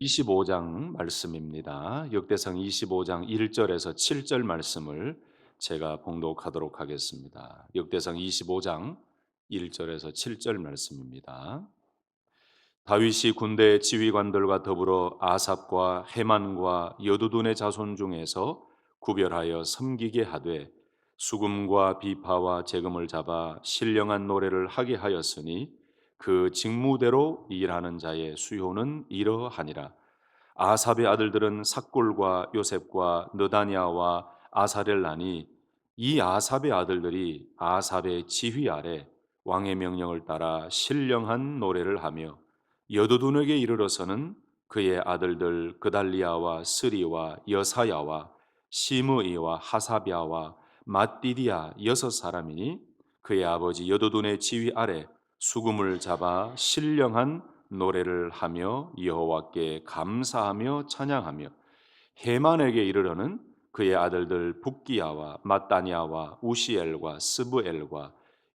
25장 말씀입니다. 역대상 25장 1절에서 7절 말씀을 제가 봉독하도록 하겠습니다. 역대상 25장 1절에서 7절 말씀입니다. 다윗이 군대 지휘관들과 더불어 아삽과 헤만과 여두둔의 자손 중에서 구별하여 섬기게 하되 수금과 비파와 재금을 잡아 신령한 노래를 하게 하였으니 그 직무대로 일하는 자의 수요는 이러하니라. 아삽의 아들들은 삭골과 요셉과 느다니아와 아사렐라니 이 아삽의 아들들이 아삽의 지휘 아래 왕의 명령을 따라 신령한 노래를 하며 여두둔에게 이르러서는 그의 아들들 그달리아와 스리와 여사야와 시므이와 하사비아와 맛디디아 6사람이니 그의 아버지 여두둔의 지휘 아래 수금을 잡아 신령한 노래를 하며 여호와께 감사하며 찬양하며 헤만에게 이르러는 그의 아들들 북기야와 mat다니아와 우시엘과 스브엘과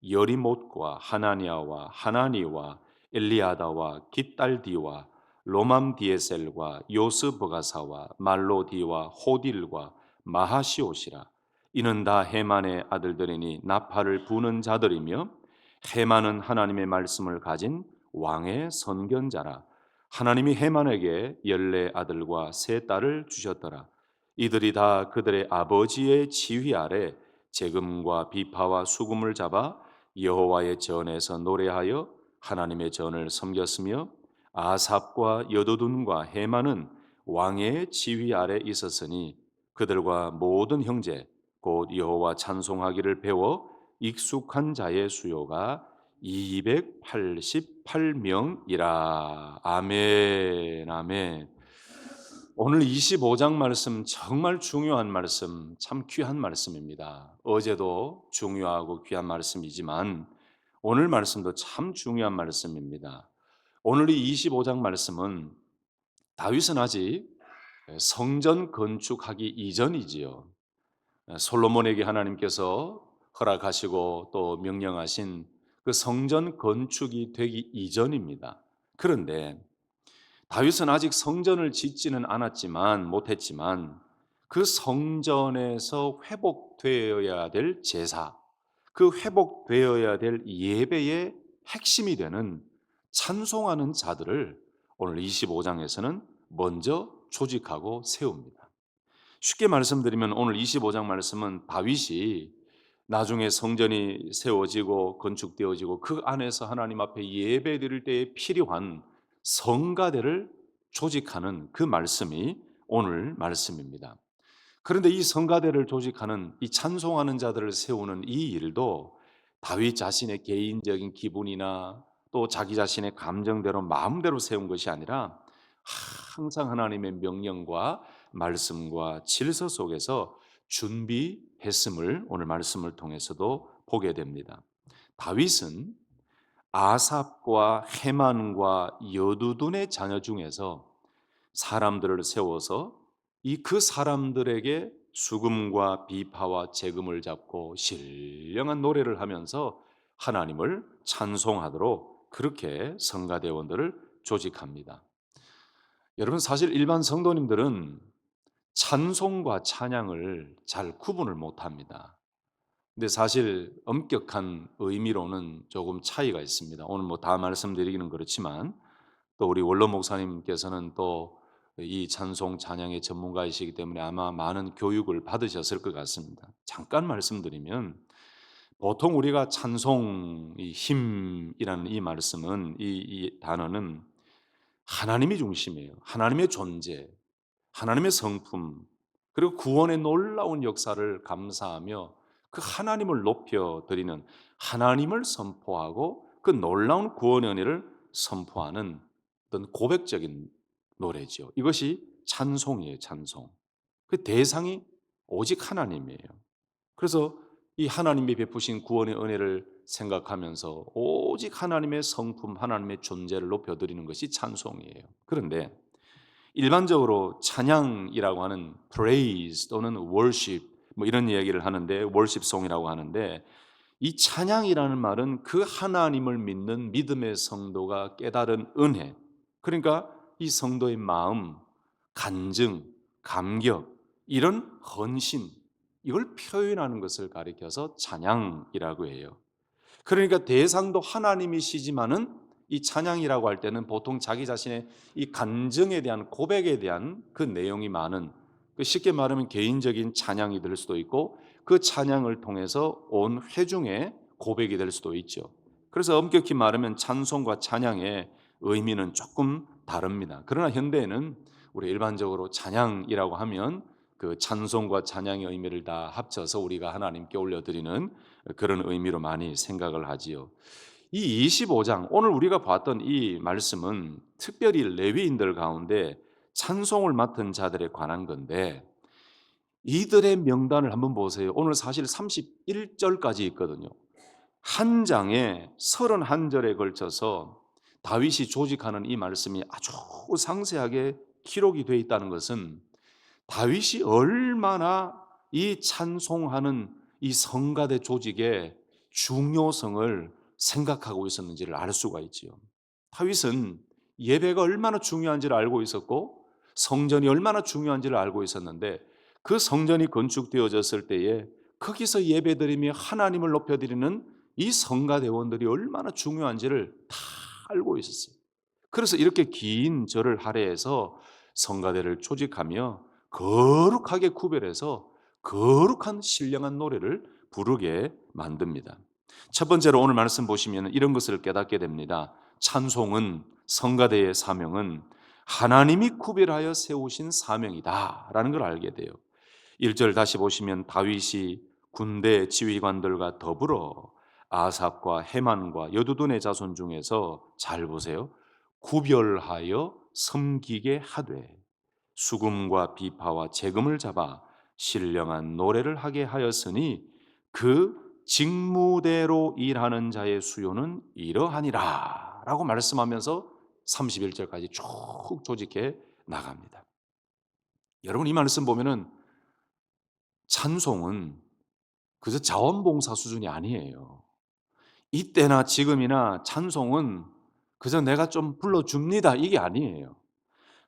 여리못과 하나니아와 하나니와 엘리아다와 깃달디와 로맘디에셀과 요스버가사와 말로디와 호딜과 마하시옷이라. 이는 다 헤만의 아들들이니 나팔을 부는 자들이며 헤만은 하나님의 말씀을 가진 왕의 선견자라. 하나님이 헤만에게 14아들과 3딸을 주셨더라. 이들이 다 그들의 아버지의 지휘 아래 재금과 비파와 수금을 잡아 여호와의 전에서 노래하여 하나님의 전을 섬겼으며 아삽과 여두둔과 헤만은 왕의 지휘 아래 있었으니 그들과 모든 형제 곧 여호와 찬송하기를 배워 익숙한 자의 수요가 288명이라. 아멘. 아멘. 오늘 25장 말씀 정말 중요한 말씀, 참 귀한 말씀입니다. 어제도 중요하고 귀한 말씀이지만 오늘 말씀도 참 중요한 말씀입니다. 오늘 이 25장 말씀은 다윗은 아직 성전 건축하기 이전이지요. 솔로몬에게 하나님께서 허락하시고 또 명령하신 그 성전 건축이 되기 이전입니다. 그런데 다윗은 아직 성전을 짓지는 않았지만 못했지만 그 성전에서 회복되어야 될 제사, 그 회복되어야 될 예배의 핵심이 되는 찬송하는 자들을 오늘 25장에서는 먼저 조직하고 세웁니다. 쉽게 말씀드리면 오늘 25장 말씀은 다윗이 나중에 성전이 세워지고 건축되어지고 그 안에서 하나님 앞에 예배드릴 때에 필요한 성가대를 조직하는 그 말씀이 오늘 말씀입니다. 그런데 이 성가대를 조직하는 이 찬송하는 자들을 세우는 이 일도 다윗 자신의 개인적인 기분이나 또 자기 자신의 감정대로 마음대로 세운 것이 아니라 항상 하나님의 명령과 말씀과 질서 속에서 준비했음을 오늘 말씀을 통해서도 보게 됩니다. 다윗은 아삽과 헤만과 여두둔의 자녀 중에서 사람들을 세워서 이 그 사람들에게 수금과 비파와 재금을 잡고 신령한 노래를 하면서 하나님을 찬송하도록 그렇게 성가대원들을 조직합니다. 여러분, 사실 일반 성도님들은 찬송과 찬양을 잘 구분을 못합니다. 근데 사실 엄격한 의미로는 조금 차이가 있습니다. 오늘 뭐 다 말씀드리기는 그렇지만 또 우리 원로 목사님께서는 또 이 찬송 찬양의 전문가이시기 때문에 아마 많은 교육을 받으셨을 것 같습니다. 잠깐 말씀드리면 보통 우리가 찬송, 이 힘이라는 이 말씀은 이 단어는 하나님이 중심이에요. 하나님의 존재, 하나님의 성품, 그리고 구원의 놀라운 역사를 감사하며 그 하나님을 높여 드리는, 하나님을 선포하고 그 놀라운 구원의 은혜를 선포하는 어떤 고백적인 노래죠. 이것이 찬송이에요, 찬송. 그 대상이 오직 하나님이에요. 그래서 이 하나님이 베푸신 구원의 은혜를 생각하면서 오직 하나님의 성품, 하나님의 존재를 높여드리는 것이 찬송이에요. 그런데 일반적으로 찬양이라고 하는 praise 또는 worship 뭐 이런 이야기를 하는데 worship song이라고 하는데, 이 찬양이라는 말은 그 하나님을 믿는 믿음의 성도가 깨달은 은혜, 그러니까 이 성도의 마음, 간증, 감격, 이런 헌신, 이걸 표현하는 것을 가리켜서 찬양이라고 해요. 그러니까 대상도 하나님이시지만은 이 찬양이라고 할 때는 보통 자기 자신의 이 간증에 대한 고백에 대한 그 내용이 많은, 쉽게 말하면 개인적인 찬양이 될 수도 있고 그 찬양을 통해서 온 회중의 고백이 될 수도 있죠. 그래서 엄격히 말하면 찬송과 찬양의 의미는 조금 다릅니다. 그러나 현대에는 우리 일반적으로 찬양이라고 하면 그 찬송과 찬양의 의미를 다 합쳐서 우리가 하나님께 올려드리는 그런 의미로 많이 생각을 하지요. 이 25장 오늘 우리가 봤던 이 말씀은 특별히 레위인들 가운데 찬송을 맡은 자들에 관한 건데, 이들의 명단을 한번 보세요. 오늘 사실 31절까지 있거든요. 한 장에 31절에 걸쳐서 다윗이 조직하는 이 말씀이 아주 상세하게 기록이 되어 있다는 것은 다윗이 얼마나 이 찬송하는 이 성가대 조직의 중요성을 생각하고 있었는지를 알 수가 있지요. 다윗은 예배가 얼마나 중요한지를 알고 있었고 성전이 얼마나 중요한지를 알고 있었는데, 그 성전이 건축되어졌을 때에 거기서 예배드리며 하나님을 높여드리는 이 성가대원들이 얼마나 중요한지를 다 알고 있었어요. 그래서 이렇게 긴 절을 할애해서 성가대를 조직하며 거룩하게 구별해서 거룩한 신령한 노래를 부르게 만듭니다. 첫 번째로 오늘 말씀 보시면 이런 것을 깨닫게 됩니다. 찬송은, 성가대의 사명은 하나님이 구별하여 세우신 사명이다라는 걸 알게 돼요. 1절 다시 보시면 다윗이 군대 지휘관들과 더불어 아삽과 헤만과 여두둔의 자손 중에서, 잘 보세요, 구별하여 섬기게 하되 수금과 비파와 재금을 잡아 신령한 노래를 하게 하였으니 그 직무대로 일하는 자의 수요는 이러하니라 라고 말씀하면서 31절까지 쭉 조직해 나갑니다. 여러분, 이 말씀 보면은 찬송은 그저 자원봉사 수준이 아니에요. 이때나 지금이나 찬송은 그저 내가 좀 불러줍니다, 이게 아니에요.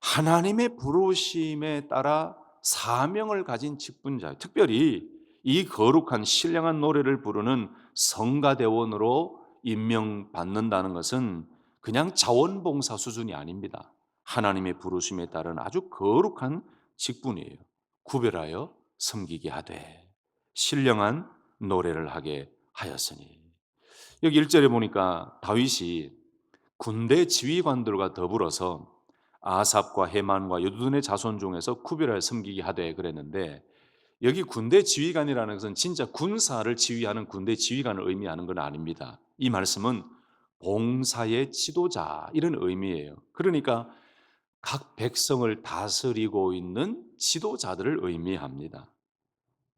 하나님의 부르심에 따라 사명을 가진 직분자, 특별히 이 거룩한 신령한 노래를 부르는 성가대원으로 임명받는다는 것은 그냥 자원봉사 수준이 아닙니다. 하나님의 부르심에 따른 아주 거룩한 직분이에요. 구별하여 섬기게 하되 신령한 노래를 하게 하였으니. 여기 1절에 보니까 다윗이 군대 지휘관들과 더불어서 아삽과 헤만과 여두둔의 자손 중에서 구별하여 섬기게 하되 그랬는데, 여기 군대 지휘관이라는 것은 진짜 군사를 지휘하는 군대 지휘관을 의미하는 건 아닙니다. 이 말씀은 봉사의 지도자, 이런 의미예요. 그러니까 각 백성을 다스리고 있는 지도자들을 의미합니다.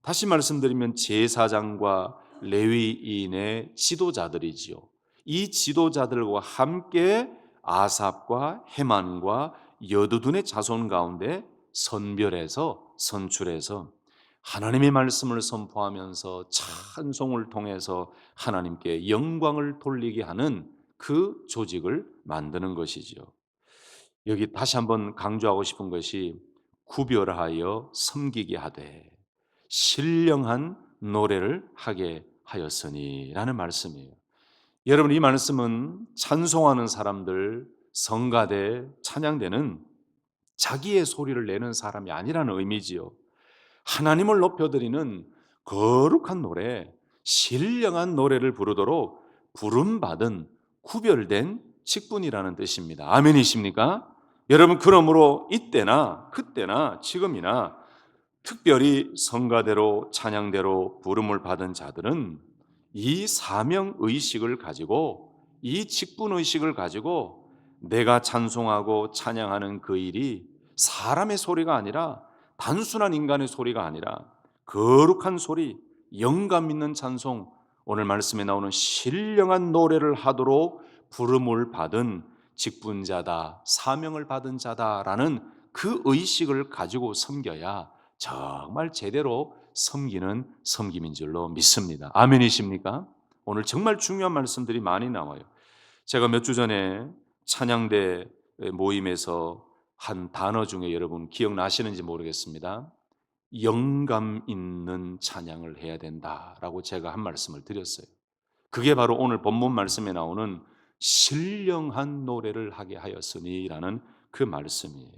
다시 말씀드리면 제사장과 레위인의 지도자들이지요. 이 지도자들과 함께 아삽과 헤만과 여두둔의 자손 가운데 선별해서 선출해서 하나님의 말씀을 선포하면서 찬송을 통해서 하나님께 영광을 돌리게 하는 그 조직을 만드는 것이지요. 여기 다시 한번 강조하고 싶은 것이 구별하여 섬기게 하되 신령한 노래를 하게 하였으니 라는 말씀이에요. 여러분, 이 말씀은 찬송하는 사람들, 성가대, 찬양대는 자기의 소리를 내는 사람이 아니라는 의미지요. 하나님을 높여드리는 거룩한 노래, 신령한 노래를 부르도록 부름받은 구별된 직분이라는 뜻입니다. 아멘이십니까? 여러분, 그러므로 이때나 그때나 지금이나 특별히 성가대로 찬양대로 부름을 받은 자들은 이 사명의식을 가지고, 이 직분의식을 가지고 내가 찬송하고 찬양하는 그 일이 사람의 소리가 아니라, 단순한 인간의 소리가 아니라 거룩한 소리, 영감 있는 찬송, 오늘 말씀에 나오는 신령한 노래를 하도록 부름을 받은 직분자다, 사명을 받은 자다라는 그 의식을 가지고 섬겨야 정말 제대로 섬기는 섬김인 줄로 믿습니다. 아멘이십니까? 오늘 정말 중요한 말씀들이 많이 나와요. 제가 몇 주 전에 찬양대 모임에서 한 단어 중에 여러분 기억나시는지 모르겠습니다. 영감 있는 찬양을 해야 된다라고 제가 한 말씀을 드렸어요. 그게 바로 오늘 본문 말씀에 나오는 신령한 노래를 하게 하였으니라는 그 말씀이에요.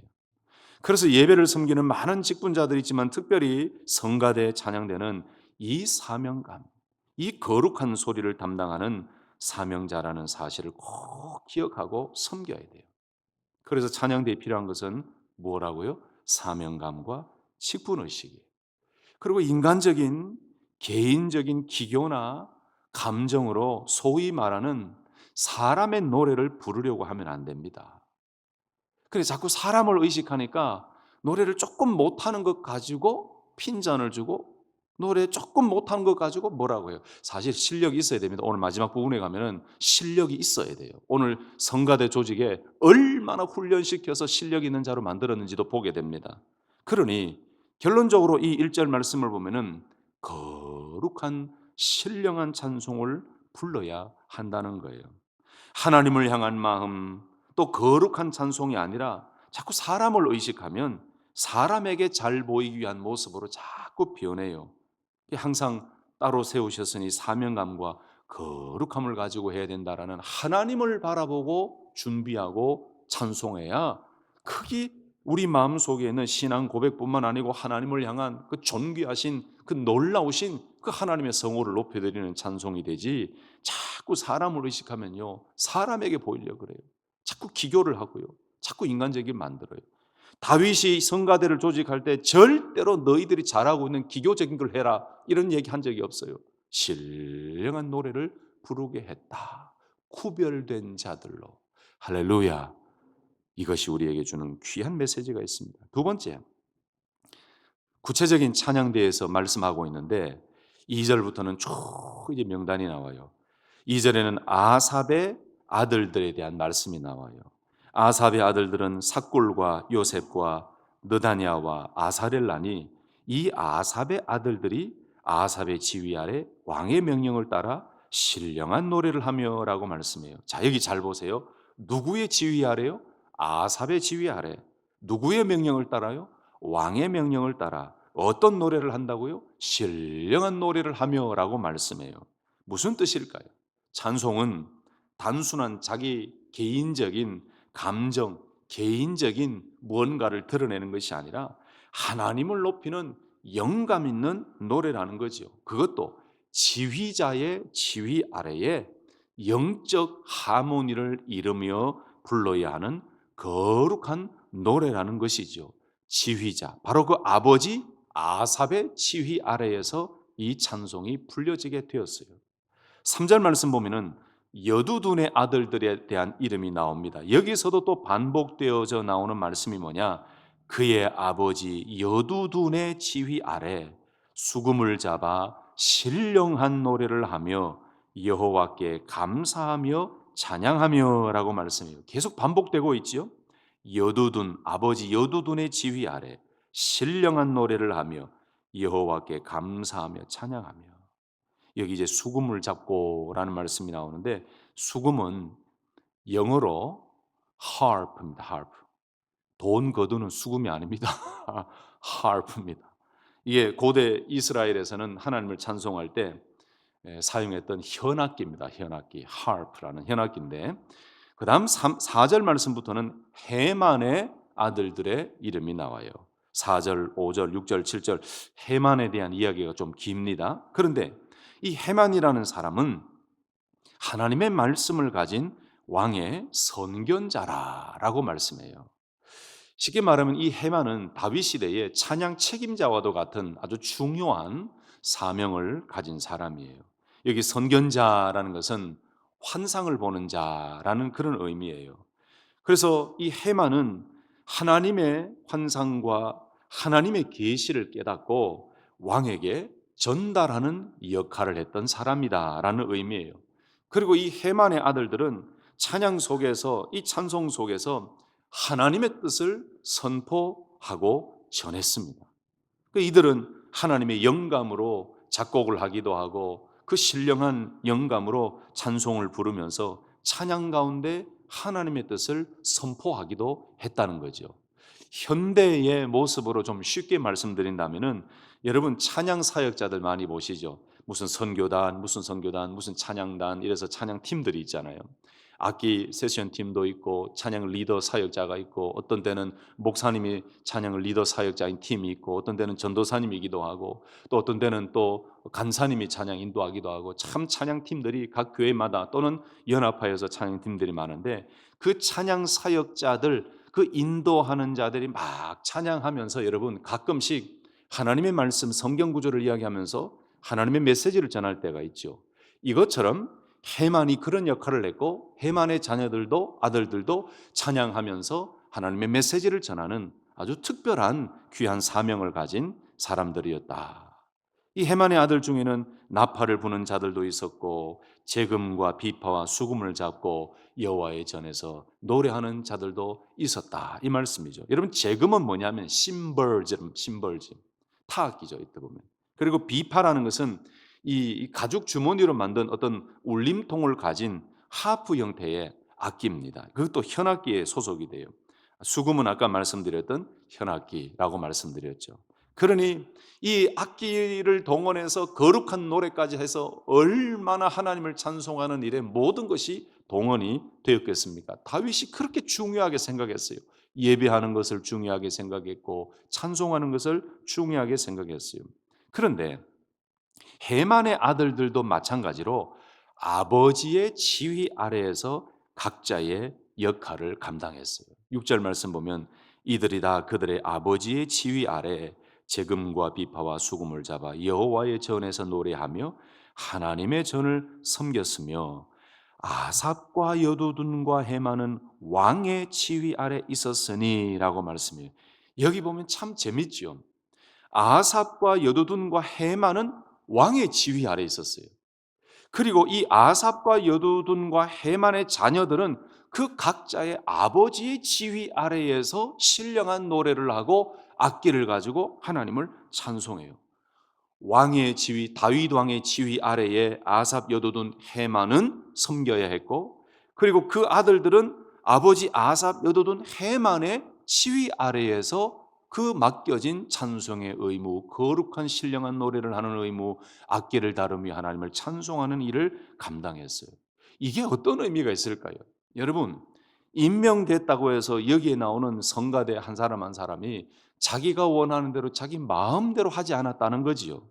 그래서 예배를 섬기는 많은 직분자들이 있지만 특별히 성가대 찬양대는 이 사명감, 이 거룩한 소리를 담당하는 사명자라는 사실을 꼭 기억하고 섬겨야 돼요. 그래서 찬양대에 필요한 것은 뭐라고요? 사명감과 직분의식이에요. 그리고 인간적인 개인적인 기교나 감정으로 소위 말하는 사람의 노래를 부르려고 하면 안 됩니다. 그래 자꾸 사람을 의식하니까 노래를 조금 못하는 것 가지고 핀잔을 주고 노래 조금 못하는 것 가지고 뭐라고 해요. 사실 실력이 있어야 됩니다. 오늘 마지막 부분에 가면은 실력이 있어야 돼요. 오늘 성가대 조직에 얼마나 훈련시켜서 실력 있는 자로 만들었는지도 보게 됩니다. 그러니 결론적으로 이 1절 말씀을 보면은 거룩한 신령한 찬송을 불러야 한다는 거예요. 하나님을 향한 마음, 또 거룩한 찬송이 아니라 자꾸 사람을 의식하면 사람에게 잘 보이기 위한 모습으로 자꾸 변해요. 항상 따로 세우셨으니 사명감과 거룩함을 가지고 해야 된다라는 하나님을 바라보고 준비하고 찬송해야 크게 우리 마음속에 있는 신앙 고백뿐만 아니고 하나님을 향한 그 존귀하신 그 놀라우신 그 하나님의 성호를 높여드리는 찬송이 되지, 자꾸 사람을 의식하면요 사람에게 보이려고 그래요. 자꾸 기교를 하고요, 자꾸 인간적이게 만들어요. 다윗이 성가대를 조직할 때 절대로 너희들이 잘하고 있는 기교적인 걸 해라 이런 얘기 한 적이 없어요. 신령한 노래를 부르게 했다, 구별된 자들로. 할렐루야. 이것이 우리에게 주는 귀한 메시지가 있습니다. 두 번째, 구체적인 찬양대에서 말씀하고 있는데 2절부터는 쭉 이제 명단이 나와요. 2절에는 아삽의 아들들에 대한 말씀이 나와요. 아삽의 아들들은 삭골과 요셉과 느다냐와 아사렐라니, 이 아삽의 아들들이 아삽의 지휘 아래 왕의 명령을 따라 신령한 노래를 하며라고 말씀해요. 자, 여기 잘 보세요. 누구의 지휘 아래요? 아삽의 지휘 아래. 누구의 명령을 따라요? 왕의 명령을 따라. 어떤 노래를 한다고요? 신령한 노래를 하며라고 말씀해요. 무슨 뜻일까요? 찬송은 단순한 자기 개인적인 감정, 개인적인 무언가를 드러내는 것이 아니라 하나님을 높이는 영감 있는 노래라는 거죠. 그것도 지휘자의 지휘 아래에 영적 하모니를 이루며 불러야 하는 거룩한 노래라는 것이죠. 지휘자, 바로 그 아버지 아삽의 지휘 아래에서 이 찬송이 불려지게 되었어요. 3절 말씀 보면은 여두둔의 아들들에 대한 이름이 나옵니다. 여기서도 또 반복되어져 나오는 말씀이 뭐냐? 그의 아버지 여두둔의 지휘 아래 수금을 잡아 신령한 노래를 하며 여호와께 감사하며 찬양하며라고 말씀해요. 계속 반복되고 있지요. 여두둔, 아버지 여두둔의 지휘 아래 신령한 노래를 하며 여호와께 감사하며 찬양하며. 여기 이제 수금을 잡고라는 말씀이 나오는데, 수금은 영어로 harp입니다. harp. 돈 거두는 수금이 아닙니다. harp입니다. 이게 고대 이스라엘에서는 하나님을 찬송할 때 사용했던 현악기입니다. 현악기, harp라는 현악기인데, 그 다음 4절 말씀부터는 헤만의 아들들의 이름이 나와요. 4절, 5절, 6절, 7절 헤만에 대한 이야기가 좀 깁니다. 그런데 이 헤만이라는 사람은 하나님의 말씀을 가진 왕의 선견자라고 말씀해요. 쉽게 말하면 이 헤만은 다윗 시대의 찬양 책임자와도 같은 아주 중요한 사명을 가진 사람이에요. 여기 선견자라는 것은 환상을 보는 자라는 그런 의미예요. 그래서 이 헤만은 하나님의 환상과 하나님의 계시를 깨닫고 왕에게 전달하는 역할을 했던 사람이다라는 의미예요. 그리고 이 헤만의 아들들은 찬양 속에서, 이 찬송 속에서 하나님의 뜻을 선포하고 전했습니다. 이들은 하나님의 영감으로 작곡을 하기도 하고 그 신령한 영감으로 찬송을 부르면서 찬양 가운데 하나님의 뜻을 선포하기도 했다는 거죠. 현대의 모습으로 좀 쉽게 말씀드린다면은 여러분 찬양 사역자들 많이 보시죠. 무슨 선교단, 무슨 선교단, 무슨 찬양단 이래서 찬양 팀들이 있잖아요. 악기 세션 팀도 있고 찬양 리더 사역자가 있고 어떤 때는 목사님이 찬양 리더 사역자인 팀이 있고 어떤 때는 전도사님이기도 하고 또 어떤 때는 또 간사님이 찬양 인도하기도 하고 참 찬양 팀들이 각 교회마다 또는 연합하여서 찬양 팀들이 많은데 그 찬양 사역자들 그 인도하는 자들이 막 찬양하면서 여러분 가끔씩 하나님의 말씀 성경 구조를 이야기하면서 하나님의 메시지를 전할 때가 있죠. 이것처럼 해만이 그런 역할을 했고 해만의 자녀들도 아들들도 찬양하면서 하나님의 메시지를 전하는 아주 특별한 귀한 사명을 가진 사람들이었다. 이 해만의 아들 중에는 나팔을 부는 자들도 있었고 재금과 비파와 수금을 잡고 여호와의 전에서 노래하는 자들도 있었다. 이 말씀이죠. 여러분 재금은 뭐냐면 심벌즘, 타악기죠. 이때 보면. 그리고 비파라는 것은 이 가죽 주머니로 만든 어떤 울림통을 가진 하프 형태의 악기입니다. 그것도 현악기에 소속이 돼요. 수금은 아까 말씀드렸던 현악기라고 말씀드렸죠. 그러니 이 악기를 동원해서 거룩한 노래까지 해서 얼마나 하나님을 찬송하는 일에 모든 것이 동원이 되었겠습니까? 다윗이 그렇게 중요하게 생각했어요. 예배하는 것을 중요하게 생각했고 찬송하는 것을 중요하게 생각했어요. 그런데 해만의 아들들도 마찬가지로 아버지의 지휘 아래에서 각자의 역할을 감당했어요. 6절 말씀 보면 이들이 다 그들의 아버지의 지휘 아래 재금과 비파와 수금을 잡아 여호와의 전에서 노래하며 하나님의 전을 섬겼으며 아삽과 여두둔과 해만은 왕의 지휘 아래 있었으니라고 말씀해요. 여기 보면 참 재밌죠. 아삽과 여두둔과 해만은 왕의 지휘 아래 있었어요. 그리고 이 아삽과 여두둔과 해만의 자녀들은 그 각자의 아버지의 지휘 아래에서 신령한 노래를 하고 악기를 가지고 하나님을 찬송해요. 왕의 지휘, 다윗 왕의 지휘 아래에 아삽, 여두둔, 해만은 섬겨야 했고, 그리고 그 아들들은 아버지 아삽, 여두둔, 해만의 지휘 아래에서 그 맡겨진 찬송의 의무, 거룩한 신령한 노래를 하는 의무, 악기를 다루며 하나님을 찬송하는 일을 감당했어요. 이게 어떤 의미가 있을까요? 여러분, 임명됐다고 해서 여기에 나오는 성가대 한 사람 한 사람이 자기가 원하는 대로 자기 마음대로 하지 않았다는 거지요.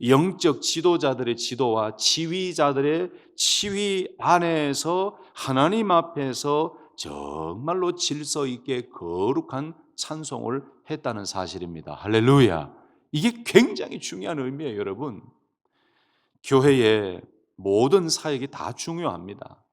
영적 지도자들의 지도와 지휘자들의 지휘 안에서 하나님 앞에서 정말로 질서 있게 거룩한 찬송을 했다는 사실입니다. 할렐루야. 이게 굉장히 중요한 의미예요, 여러분. 교회의 모든 사역이 다 중요합니다.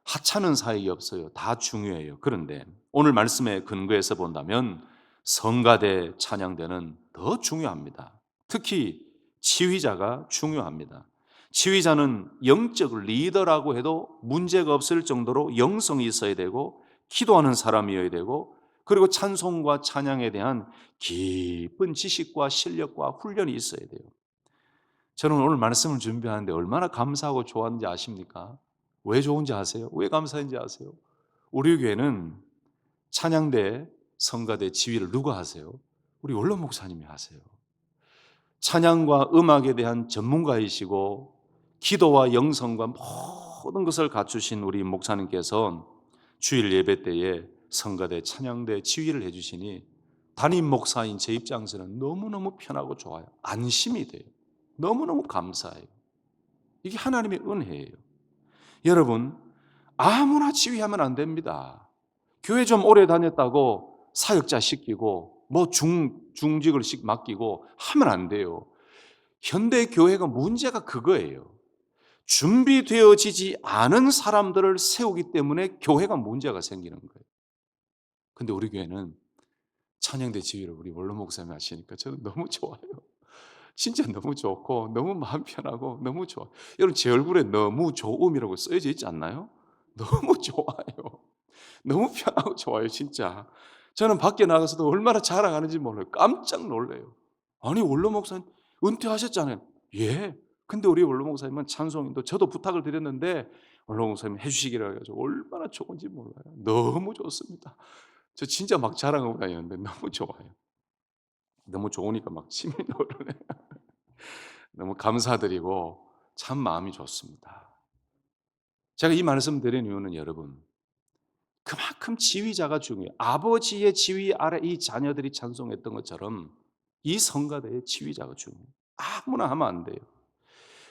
하찮은 사역이 없어요. 다 중요해요. 그런데 오늘 말씀에 근거해서 본다면 성가대 찬양대는 더 중요합니다. 특히 지휘자가 중요합니다. 지휘자는 영적 리더라고 해도 문제가 없을 정도로 영성이 있어야 되고 기도하는 사람이어야 되고 그리고 찬송과 찬양에 대한 깊은 지식과 실력과 훈련이 있어야 돼요. 저는 오늘 말씀을 준비하는데 얼마나 감사하고 좋았는지 아십니까? 왜 좋은지 아세요? 왜 감사한지 아세요? 우리 교회는 찬양대, 성가대 지휘를 누가 하세요? 우리 원로 목사님이 하세요. 찬양과 음악에 대한 전문가이시고 기도와 영성과 모든 것을 갖추신 우리 목사님께서 주일 예배 때에 성가대, 찬양대 지휘를 해주시니 담임 목사인 제 입장에서는 너무너무 편하고 좋아요. 안심이 돼요. 너무너무 감사해요. 이게 하나님의 은혜예요. 여러분, 아무나 지휘하면 안 됩니다. 교회 좀 오래 다녔다고 사역자 시키고 뭐 중직을 맡기고 하면 안 돼요. 현대 교회가 문제가 그거예요. 준비되어지지 않은 사람들을 세우기 때문에 교회가 문제가 생기는 거예요. 근데 우리 교회는 찬양대 지휘를 우리 원로 목사님이 하시니까 저는 너무 좋아요. 진짜 너무 좋고 너무 마음 편하고 너무 좋아. 여러분 제 얼굴에 너무 좋음이라고 써져 있지 않나요? 너무 좋아요. 너무 편하고 좋아요 진짜. 저는 밖에 나가서도 얼마나 자랑하는지 몰라요. 깜짝 놀라요. 아니 원로 목사님 은퇴하셨잖아요. 예. 근데 우리 원로 목사님은 찬송인도 저도 부탁을 드렸는데 원로 목사님이 해주시기로 해가지고 얼마나 좋은지 몰라요. 너무 좋습니다. 저 진짜 막 자랑하고 다니는데 너무 좋아요. 너무 좋으니까 막 침이 나오르네. 너무 감사드리고 참 마음이 좋습니다. 제가 이 말씀 드린 이유는 여러분, 그만큼 지휘자가 중요해요. 아버지의 지휘 아래 이 자녀들이 찬송했던 것처럼 이 성가대의 지휘자가 중요해요. 아무나 하면 안 돼요.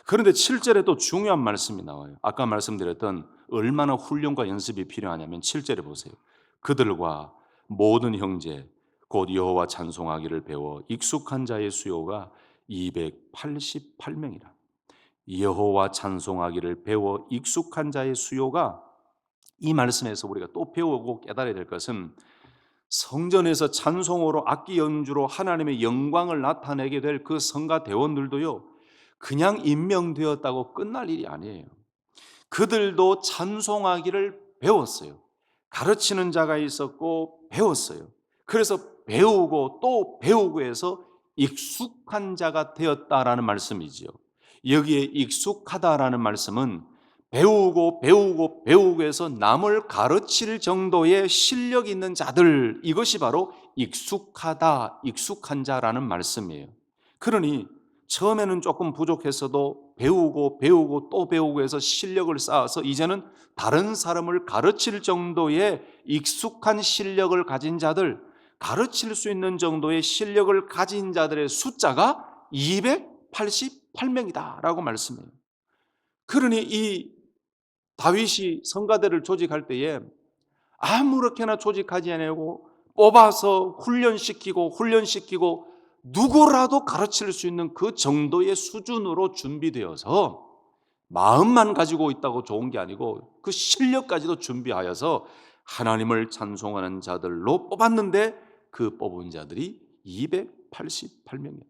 그런데 7절에 또 중요한 말씀이 나와요. 아까 말씀드렸던 얼마나 훈련과 연습이 필요하냐면 7절에 보세요. 그들과 모든 형제 곧 여호와 찬송하기를 배워 익숙한 자의 수요가 288명이라. 여호와 찬송하기를 배워 익숙한 자의 수요가, 이 말씀에서 우리가 또 배우고 깨달아야 될 것은 성전에서 찬송으로 악기 연주로 하나님의 영광을 나타내게 될 그 성가 대원들도요, 그냥 임명되었다고 끝날 일이 아니에요. 그들도 찬송하기를 배웠어요. 가르치는 자가 있었고 배웠어요. 그래서 배우고 또 배우고 해서 익숙한 자가 되었다라는 말씀이지요. 여기에 익숙하다라는 말씀은 배우고 배우고 배우고 해서 남을 가르칠 정도의 실력 있는 자들, 이것이 바로 익숙하다, 익숙한 자라는 말씀이에요. 그러니 처음에는 조금 부족했어도 배우고 배우고 또 배우고 해서 실력을 쌓아서 이제는 다른 사람을 가르칠 정도의 익숙한 실력을 가진 자들, 가르칠 수 있는 정도의 실력을 가진 자들의 숫자가 288명이다 라고 말씀해요. 그러니 이 다윗이 성가대를 조직할 때에 아무렇게나 조직하지 않고 뽑아서 훈련시키고 누구라도 가르칠 수 있는 그 정도의 수준으로 준비되어서, 마음만 가지고 있다고 좋은 게 아니고 그 실력까지도 준비하여서 하나님을 찬송하는 자들로 뽑았는데, 그 뽑은 자들이 288명이에요.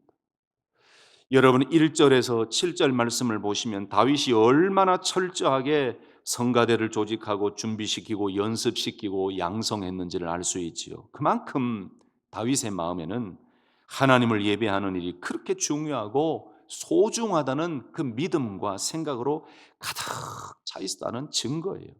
여러분 1절에서 7절 말씀을 보시면 다윗이 얼마나 철저하게 성가대를 조직하고 준비시키고 연습시키고 양성했는지를 알 수 있지요. 그만큼 다윗의 마음에는 하나님을 예배하는 일이 그렇게 중요하고 소중하다는 그 믿음과 생각으로 가득 차 있다는 증거예요.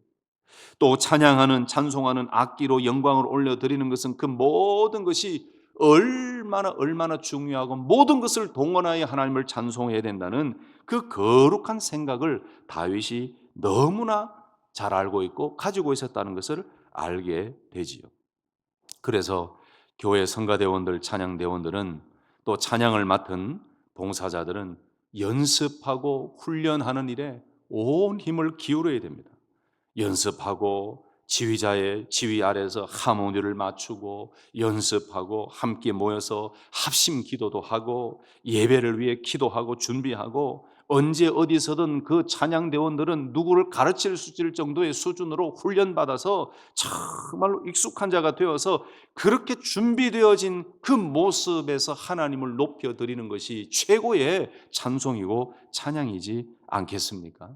또 찬양하는, 찬송하는, 악기로 영광을 올려드리는 것은 그 모든 것이 얼마나 중요하고 모든 것을 동원하여 하나님을 찬송해야 된다는 그 거룩한 생각을 다윗이 너무나 잘 알고 있고 가지고 있었다는 것을 알게 되지요. 그래서 교회 성가대원들, 찬양대원들은, 또 찬양을 맡은 봉사자들은 연습하고 훈련하는 일에 온 힘을 기울여야 됩니다. 연습하고 지휘자의 지휘 아래서 하모니를 맞추고 연습하고 함께 모여서 합심 기도도 하고 예배를 위해 기도하고 준비하고, 언제 어디서든 그 찬양대원들은 누구를 가르칠 수 있을 정도의 수준으로 훈련받아서 정말로 익숙한 자가 되어서 그렇게 준비되어진 그 모습에서 하나님을 높여드리는 것이 최고의 찬송이고 찬양이지 않겠습니까?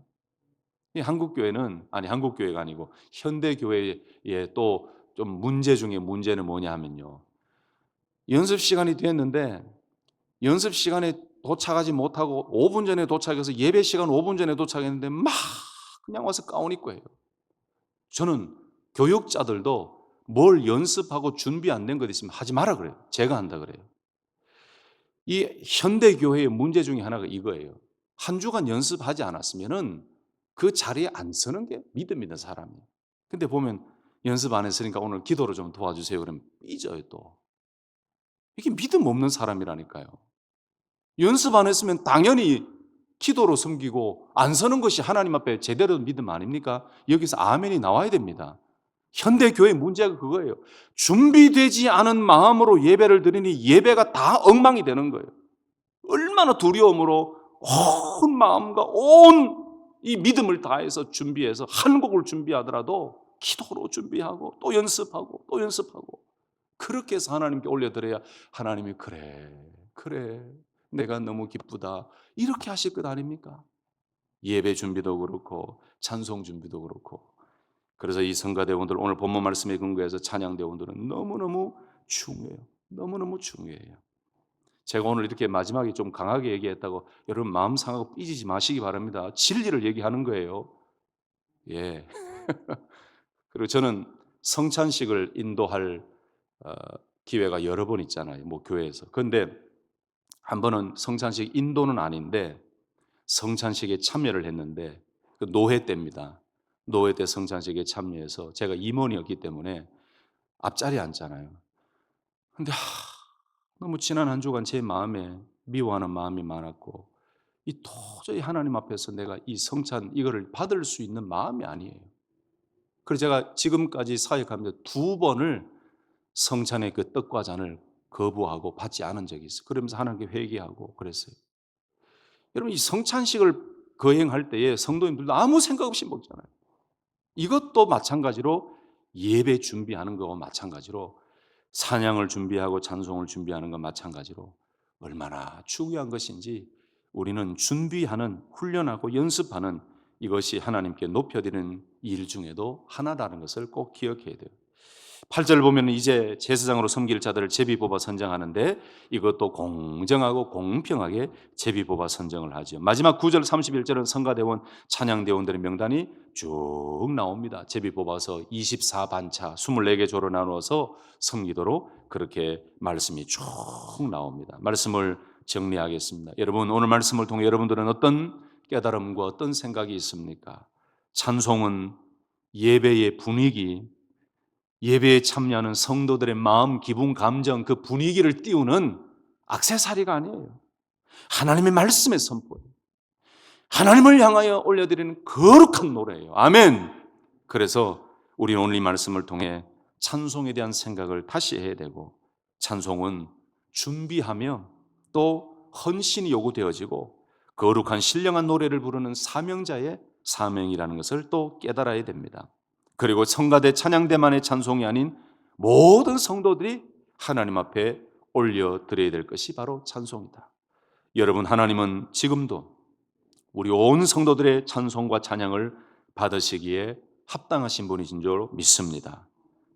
이 한국교회는, 아니 한국교회가 아니고 현대교회의 또 좀 문제 중에 문제는 뭐냐 하면요, 연습 시간이 됐는데 연습 시간에 도착하지 못하고 5분 전에 도착해서 예배 시간 5분 전에 도착했는데 막 그냥 와서 가운 입고 해요. 저는 교육자들도 뭘 연습하고 준비 안 된 것 있으면 하지 마라 그래요. 제가 한다 그래요. 이 현대교회의 문제 중에 하나가 이거예요. 한 주간 연습하지 않았으면은 그 자리에 안 서는 게 믿음 있는 사람이에요. 근데 보면 연습 안 했으니까 오늘 기도로 좀 도와주세요 그러면 삐져요 또. 이게 믿음 없는 사람이라니까요. 연습 안 했으면 당연히 기도로 섬기고 안 서는 것이 하나님 앞에 제대로 믿음 아닙니까? 여기서 아멘이 나와야 됩니다. 현대교회의 문제가 그거예요. 준비되지 않은 마음으로 예배를 드리니 예배가 다 엉망이 되는 거예요. 얼마나 두려움으로 온 마음과 온 이 믿음을 다해서 준비해서 한 곡을 준비하더라도 기도로 준비하고 또 연습하고 또 연습하고 그렇게 해서 하나님께 올려드려야 하나님이 그래 내가 너무 기쁘다 이렇게 하실 것 아닙니까? 예배 준비도 그렇고 찬송 준비도 그렇고. 그래서 이 성가대원들, 오늘 본문 말씀에 근거해서 찬양대원들은 너무너무 중요해요. 너무너무 중요해요. 제가 오늘 이렇게 마지막에 좀 강하게 얘기했다고 여러분 마음 상하고 삐지지 마시기 바랍니다. 진리를 얘기하는 거예요. 예. 그리고 저는 성찬식을 인도할 어 기회가 여러 번 있잖아요, 뭐 교회에서. 그런데 한 번은 성찬식 인도는 아닌데 성찬식에 참여를 했는데 그 노회 때입니다. 노회 때 성찬식에 참여해서 제가 임원이었기 때문에 앞자리에 앉잖아요. 근데 너무 지난 한 주간 제 마음에 미워하는 마음이 많았고 이 도저히 하나님 앞에서 내가 이 성찬 이거를 받을 수 있는 마음이 아니에요. 그래서 제가 지금까지 사역하면서 두 번을 성찬의 그 떡과 잔을 거부하고 받지 않은 적이 있어요. 그러면서 하나님께 회개하고 그랬어요. 여러분 이 성찬식을 거행할 때에 성도님들도 아무 생각 없이 먹잖아요. 이것도 마찬가지로 예배 준비하는 거와 마찬가지로 찬양을 준비하고 찬송을 준비하는 것 마찬가지로 얼마나 중요한 것인지 우리는 준비하는 훈련하고 연습하는 이것이 하나님께 높여드리는 일 중에도 하나라는 것을 꼭 기억해야 돼요. 8절 보면 이제 제사장으로 섬길 자들을 제비 뽑아 선정하는데 이것도 공정하고 공평하게 제비 뽑아 선정을 하죠. 마지막 9절 31절은 성가대원 찬양대원들의 명단이 쭉 나옵니다. 제비 뽑아서 24반차 24개 조로 나누어서 섬기도록 그렇게 말씀이 쭉 나옵니다. 말씀을 정리하겠습니다. 여러분 오늘 말씀을 통해 여러분들은 어떤 깨달음과 어떤 생각이 있습니까? 찬송은 예배의 분위기, 예배에 참여하는 성도들의 마음, 기분, 감정, 그 분위기를 띄우는 액세서리가 아니에요. 하나님의 말씀의 선포예요. 하나님을 향하여 올려드리는 거룩한 노래예요. 아멘. 그래서 우리는 오늘 이 말씀을 통해 찬송에 대한 생각을 다시 해야 되고 찬송은 준비하며 또 헌신이 요구되어지고 거룩한 신령한 노래를 부르는 사명자의 사명이라는 것을 또 깨달아야 됩니다. 그리고 성가대 찬양대만의 찬송이 아닌 모든 성도들이 하나님 앞에 올려드려야 될 것이 바로 찬송이다. 여러분 하나님은 지금도 우리 온 성도들의 찬송과 찬양을 받으시기에 합당하신 분이신 줄 믿습니다.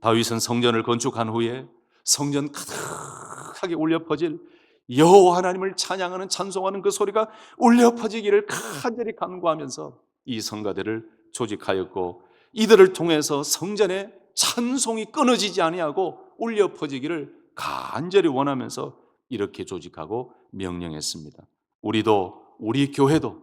다윗은 성전을 건축한 후에 성전 가득하게 울려 퍼질 여호와 하나님을 찬양하는 찬송하는 그 소리가 울려 퍼지기를 간절히 간구하면서 이 성가대를 조직하였고 이들을 통해서 성전의 찬송이 끊어지지 아니하고 울려 퍼지기를 간절히 원하면서 이렇게 조직하고 명령했습니다. 우리 교회도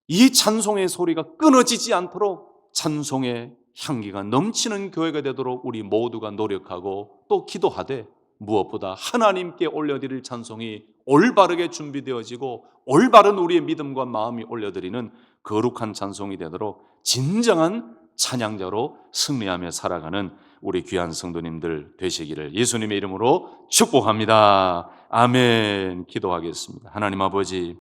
이 찬송의 소리가 끊어지지 않도록 찬송의 향기가 넘치는 교회가 되도록 우리 모두가 노력하고 또 기도하되 무엇보다 하나님께 올려드릴 찬송이 올바르게 준비되어지고 올바른 우리의 믿음과 마음이 올려드리는 거룩한 찬송이 되도록 진정한 찬양자로 승리하며 살아가는 우리 귀한 성도님들 되시기를 예수님의 이름으로 축복합니다. 아멘. 기도하겠습니다. 하나님 아버지